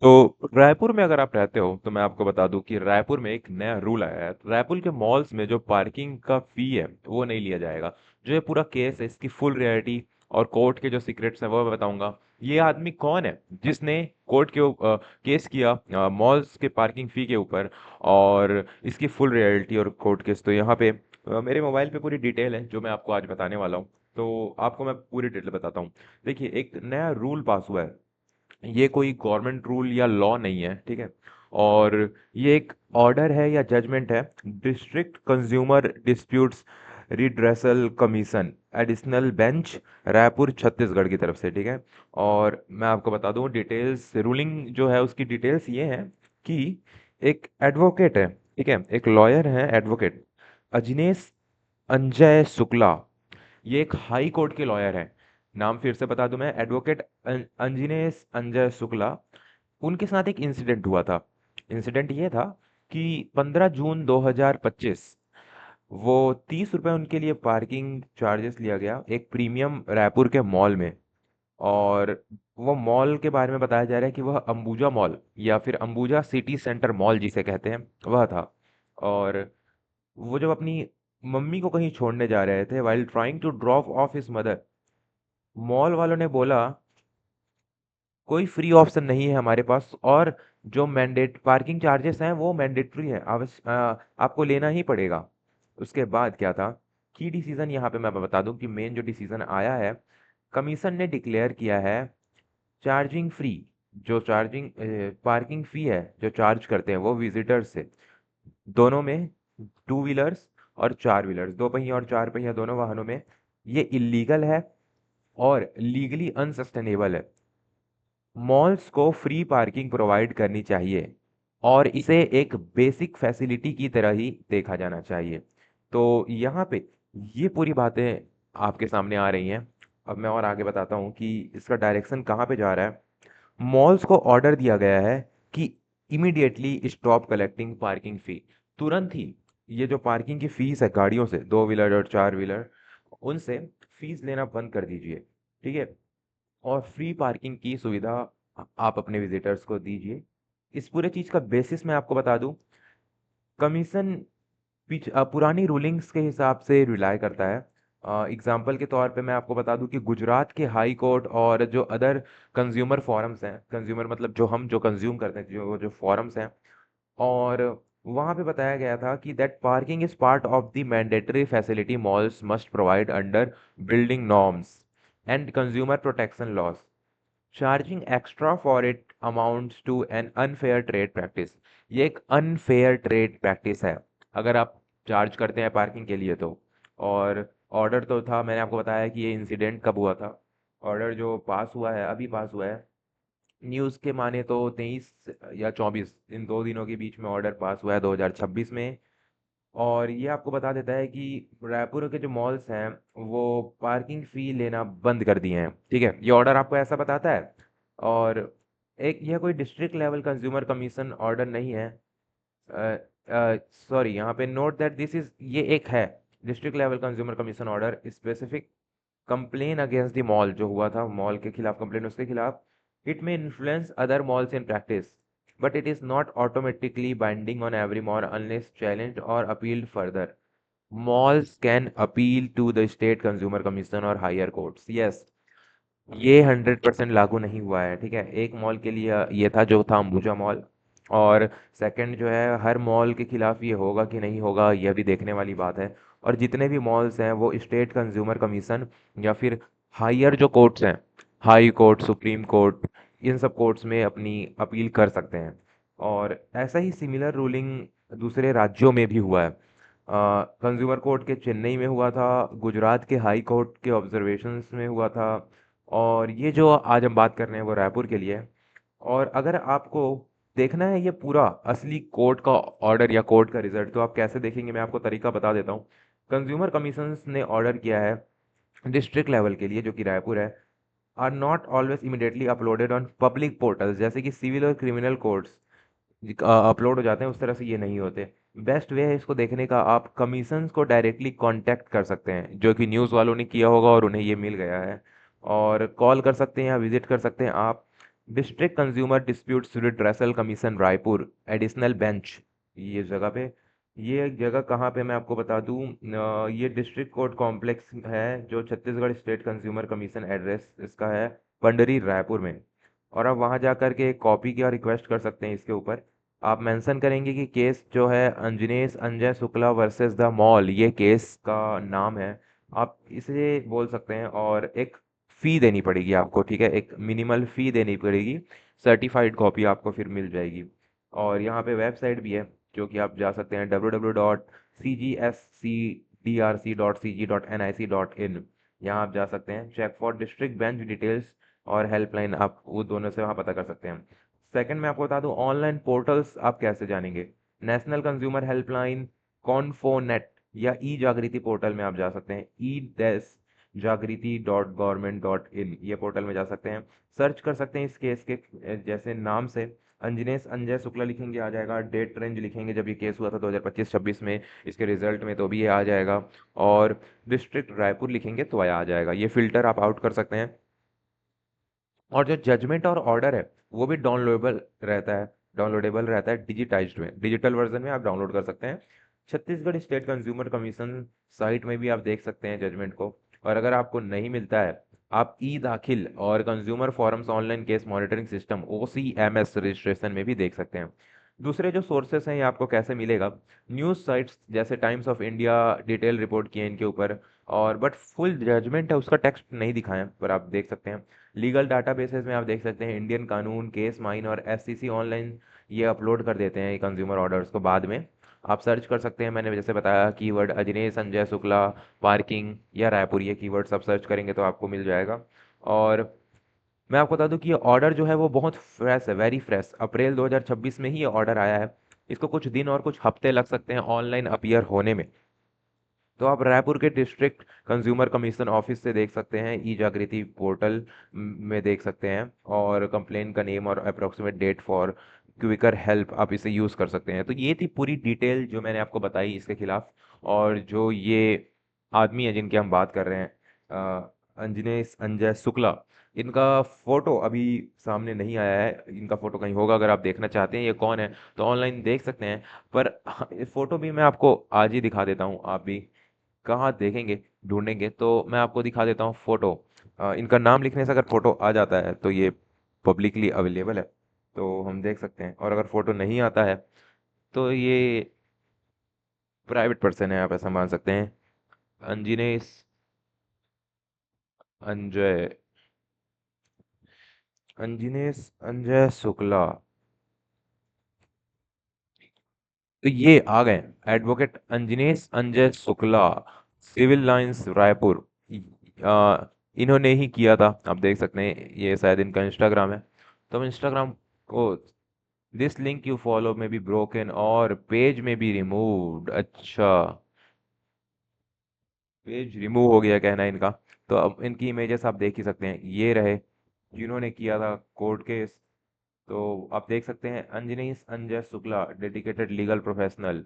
तो रायपुर में अगर आप रहते हो तो मैं आपको बता दूं कि रायपुर में एक नया रूल आया है। रायपुर के मॉल्स में जो पार्किंग का फी है वो नहीं लिया जाएगा। जो ये पूरा केस है इसकी फुल रियलिटी और कोर्ट के जो सीक्रेट्स हैं वो मैं बताऊंगा। ये आदमी कौन है जिसने कोर्ट के केस किया मॉल्स के पार्किंग फी के ऊपर, और इसकी फुल रियलिटी और कोर्ट केस तो यहाँ पे मेरे मोबाइल पे पूरी डिटेल है जो मैं आपको आज बताने वाला हूँ। तो आपको मैं पूरी डिटेल बताता हूँ। देखिए, एक नया रूल पास हुआ है। ये कोई गवर्नमेंट रूल या लॉ नहीं है, ठीक है। और ये एक ऑर्डर है या जजमेंट है, district consumer disputes redressal commission additional bench Raipur Chhattisgarh की तरफ से, ठीक है। और मैं आपको बता दूं डिटेल्स, रूलिंग जो है उसकी डिटेल्स ये है कि एक एडवोकेट है, ठीक है, एक लॉयर है एडवोकेट अजनेश अंजय शुक्ला। ये एक हाई कोर्ट के लॉयर हैं। नाम फिर से बता दूं मैं, एडवोकेट अंजनेश अंजय शुक्ला। उनके साथ एक इंसिडेंट हुआ था। इंसिडेंट ये था कि 15 जून 2025 वो 30 रुपए उनके लिए पार्किंग चार्जेस लिया गया एक प्रीमियम रायपुर के मॉल में। और वो मॉल के बारे में बताया जा रहा है कि वह अंबुजा मॉल या फिर अंबुजा सिटी सेंटर मॉल जिसे कहते हैं वह था। और वो जब अपनी मम्मी को कहीं छोड़ने जा रहे थे, while trying to drop off his mother, mall वालों ने बोला कोई फ्री ऑप्शन नहीं है हमारे पास, और जो मैंडेट पार्किंग चार्जेस हैं वो मैंडेटरी है, आपको लेना ही पड़ेगा। उसके बाद क्या था, की डिसीजन यहाँ पे मैं बता दूं कि मेन जो डिसीजन आया है, कमीशन ने डिक्लेयर किया है चार्जिंग फ्री, जो चार्जिंग पार्किंग फी है जो चार्ज करते हैं वो विजिटर्स से, दोनों में, टू व्हीलर्स और चार व्हीलर्स, दो पहिया और चार पहिया दोनों वाहनों में, ये इलीगल है और लीगली अनसस्टेनेबल है। मॉल्स को फ्री पार्किंग प्रोवाइड करनी चाहिए और इसे एक बेसिक फैसिलिटी की तरह ही देखा जाना चाहिए। तो यहाँ पे ये पूरी बातें आपके सामने आ रही हैं। अब मैं और आगे बताता हूँ कि इसका डायरेक्शन कहाँ पे जा रहा है। मॉल्स को ऑर्डर दिया गया है कि इमीडिएटली स्टॉप कलेक्टिंग पार्किंग फी। तुरंत ही ये जो पार्किंग की फीस है गाड़ियों से, दो व्हीलर और चार व्हीलर, उनसे फीस लेना बंद कर दीजिए, ठीक है। और फ्री पार्किंग की सुविधा आप अपने विजिटर्स को दीजिए। इस पूरे चीज़ का बेसिस मैं आपको बता दूं, कमीशन पुरानी रूलिंग्स के हिसाब से रिलाय करता है। एग्जाम्पल के तौर पे मैं आपको बता दूं कि गुजरात के हाई कोर्ट और जो अदर कंज्यूमर फॉरम्स हैं, कंज्यूमर मतलब जो हम जो कंज्यूम करते हैं, जो जो फॉरम्स हैं, और वहाँ पे बताया गया था कि that parking is part of the mandatory facility malls must provide under building norms and consumer protection laws. Charging extra for it amounts to an unfair trade practice. ये एक अनफेयर ट्रेड प्रैक्टिस है अगर आप charge करते हैं parking के लिए तो। और ऑर्डर तो था, मैंने आपको बताया कि ये इंसिडेंट कब हुआ था। ऑर्डर जो पास हुआ है, अभी पास हुआ है, न्यूज़ के माने तो 23 या 24, इन 2 दिनों के बीच में ऑर्डर पास हुआ है 2026 में। और ये आपको बता देता है कि रायपुर के जो मॉल्स हैं वो पार्किंग फी लेना बंद कर दिए हैं, ठीक है। ये ऑर्डर आपको ऐसा बताता है। और एक यह कोई district level consumer commission order नहीं है। सॉरी, यहाँ पे नोट दैट दिस इज, ये एक है district level consumer commission order specific complain against the mall, जो हुआ था मॉल के खिलाफ कंप्लेन उसके खिलाफ। It may influence other malls in practice but it is not automatically binding on every mall unless challenge और appealed further. malls can appeal to the state consumer commission और higher courts। yes, ये 100% लागू नहीं हुआ है, ठीक है। एक मॉल के लिए ये था जो था अंबुजा मॉल। और सेकंड जो है, हर मॉल के खिलाफ ये होगा कि नहीं होगा यह भी देखने वाली बात है। और जितने भी मॉल्स हैं वो स्टेट कंज्यूमर कमीशन या फिर हायर जो कोर्ट्स हैं, हाई कोर्ट, सुप्रीम कोर्ट, इन सब कोर्ट्स में अपनी अपील कर सकते हैं। और ऐसा ही सिमिलर रूलिंग दूसरे राज्यों में भी हुआ है। कंज्यूमर कोर्ट के चेन्नई में हुआ था, गुजरात के हाई कोर्ट के ऑब्जर्वेशंस में हुआ था, और ये जो आज हम बात कर रहे हैं वो रायपुर के लिए है। और अगर आपको देखना है ये पूरा असली कोर्ट का ऑर्डर या कोर्ट का रिजल्ट, तो आप कैसे देखेंगे मैं आपको तरीका बता देता हूँ। कंज्यूमर कमीशंस ने ऑर्डर किया है डिस्ट्रिक्ट लेवल के लिए जो कि रायपुर है, are not always immediately uploaded on public portals, जैसे कि सिविल और क्रिमिनल कोर्ट्स अपलोड हो जाते हैं, उस तरह से ये नहीं होते। बेस्ट वे है इसको देखने का, आप कमीशंस को डायरेक्टली कांटेक्ट कर सकते हैं, जो कि न्यूज़ वालों ने किया होगा और उन्हें ये मिल गया है। और कॉल कर सकते हैं या विजिट कर सकते हैं आप। District consumer disputes redressal commission Raipur additional bench, ये जगह पे, ये जगह कहाँ पे मैं आपको बता दूँ, ये डिस्ट्रिक्ट कोर्ट कॉम्प्लेक्स है जो Chhattisgarh state consumer commission address इसका है पंडरी रायपुर में। और आप वहाँ जा कर के एक कॉपी की रिक्वेस्ट कर सकते हैं। इसके ऊपर आप मेंशन करेंगे कि केस जो है Anjnesh Anjay Shukla versus the mall, ये केस का नाम है। आप इसे बोल सकते हैं और एक फ़ी देनी पड़ेगी आपको, ठीक है, एक मिनिमल फ़ी देनी पड़ेगी। सर्टिफाइड कॉपी आपको फिर मिल जाएगी। और यहाँ पे वेबसाइट भी है जो कि आप जा सकते हैं www.cgscdrc.cg.nic.in। यहाँ आप जा सकते हैं, check for district bench details और हेल्पलाइन, आप वो दोनों से वहाँ पता कर सकते हैं। सेकंड मैं आपको बता दूँ ऑनलाइन पोर्टल्स आप कैसे जानेंगे। नेशनल कंज्यूमर हेल्पलाइन, कॉन्फोनेट या ई जागृति पोर्टल में आप जा सकते हैं। ई जागृति डॉट गवर्नमेंट डॉट इन, ये पोर्टल में जा सकते हैं। सर्च कर सकते हैं इस केस के जैसे नाम से, अंजनेश अंजय शुक्ला लिखेंगे आ जाएगा, डेट रेंज लिखेंगे जब ये केस हुआ था 2025-26 में, इसके रिजल्ट में तो भी ये आ जाएगा, और डिस्ट्रिक्ट रायपुर लिखेंगे तो यह आ जाएगा। ये फिल्टर आप आउट कर सकते हैं। और जो जजमेंट और ऑर्डर है वो भी डाउनलोडेबल रहता है डिजिटाइज्ड में, डिजिटल वर्जन में आप डाउनलोड कर सकते हैं। Chhattisgarh state consumer commission site में भी आप देख सकते हैं जजमेंट को। और अगर आपको नहीं मिलता है, आप ई दाखिल और consumer forums online case monitoring system OCMS registration में भी देख सकते हैं। दूसरे जो सोर्सेस हैं ये आपको कैसे मिलेगा, न्यूज़ साइट्स जैसे times of India detail report किए इनके ऊपर, और बट फुल जजमेंट है उसका टेक्स्ट नहीं दिखाया पर आप देख सकते हैं। लीगल डाटाबेसेस में आप देख सकते हैं इंडियन कानून, केस माइन और SCC ऑनलाइन, ये अपलोड कर देते हैं कंज्यूमर ऑर्डर्स को बाद में। आप सर्च कर सकते हैं, मैंने जैसे बताया कीवर्ड अजनेश संजय शुक्ला पार्किंग या रायपुर, ये कीवर्ड्स आप सर्च करेंगे तो आपको मिल जाएगा। और मैं आपको बता दूं कि ये ऑर्डर जो है वो बहुत फ्रेश है, वेरी फ्रेश, अप्रैल 2026 में ही ये ऑर्डर आया है। इसको कुछ दिन और कुछ हफ्ते लग सकते हैं ऑनलाइन अपीयर होने में। तो आप रायपुर के डिस्ट्रिक्ट कंज्यूमर कमीशन ऑफिस से देख सकते हैं, ई जागृति पोर्टल में देख सकते हैं, और कंप्लेन का नेम और approximate date for quicker help आप इसे यूज़ कर सकते हैं। तो ये थी पूरी डिटेल जो मैंने आपको बताई इसके खिलाफ। और जो ये आदमी है जिनकी हम बात कर रहे हैं, अंजनेश अंजय शुक्ला, इनका फोटो अभी सामने नहीं आया है, इनका फोटो कहीं होगा, अगर आप देखना चाहते हैं ये कौन है तो ऑनलाइन देख सकते हैं। पर इस फोटो भी मैं आपको आज ही दिखा देता हूँ, आप भी कहाँ देखेंगे ढूंढेंगे तो मैं आपको दिखा देता हूँ फोटो। इनका नाम लिखने से अगर फोटो आ जाता है तो ये पब्लिकली अवेलेबल है, तो हम देख सकते हैं। और अगर फोटो नहीं आता है तो ये प्राइवेट पर्सन है, आप ऐसा मान सकते हैं। अंजनेश अंजय अंजनेश अंजय शुक्ला, तो ये आ गए advocate Anjnesh Anjay Shukla, Civil Lines Raipur. इन्होंने ही किया था, आप देख सकते हैं, ये शायद इनका इंस्टाग्राम है। तो हम इंस्टाग्राम को, दिस लिंक यू फॉलो में बी ब्रोकन और पेज में बी रिमूव्ड, अच्छा, पेज रिमूव हो गया कहना है इनका। तो अब इनकी इमेजेस आप देख ही सकते हैं, ये रहे जिन्होंने किया था कोर्ट केस। तो आप देख सकते हैं Anjnish Anjay Shukla dedicated legal professional.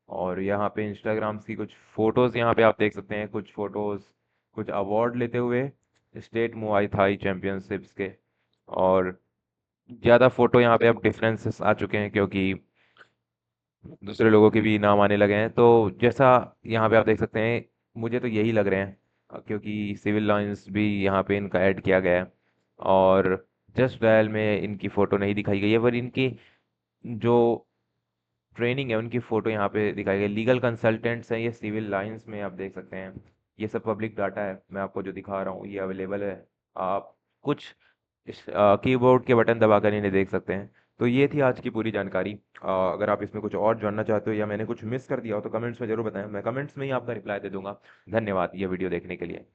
और यहाँ पे इंस्टाग्राम्स की कुछ फोटोज यहाँ पे आप देख सकते हैं, कुछ फोटोज कुछ अवार्ड लेते हुए स्टेट मुआई थाई चैंपियनशिप्स के। और ज़्यादा फोटो यहाँ पे अब डिफरेंसेस आ चुके हैं क्योंकि दूसरे लोगों के भी नाम आने लगे हैं। तो जैसा यहाँ पे आप देख सकते हैं, मुझे तो यही लग रहे हैं, क्योंकि सिविल लाइंस भी यहाँ पे इनका ऐड किया गया है। और जस्ट डायल में इनकी फ़ोटो नहीं दिखाई गई है, पर इनकी जो ट्रेनिंग है उनकी फ़ोटो यहाँ पे दिखाई गई। लीगल कंसल्टेंट्स हैं ये सिविल लाइंस में, आप देख सकते हैं। ये सब पब्लिक डाटा है, मैं आपको जो दिखा रहा हूँ ये अवेलेबल है। आप कुछ इस कीबोर्ड के बटन दबाकर इन्हें देख सकते हैं। तो ये थी आज की पूरी जानकारी। अगर आप इसमें कुछ और जानना चाहते हो या मैंने कुछ मिस कर दिया हो तो कमेंट्स में ज़रूर बताएं, मैं कमेंट्स में ही आपका रिप्लाई दे दूंगा। धन्यवाद ये वीडियो देखने के लिए।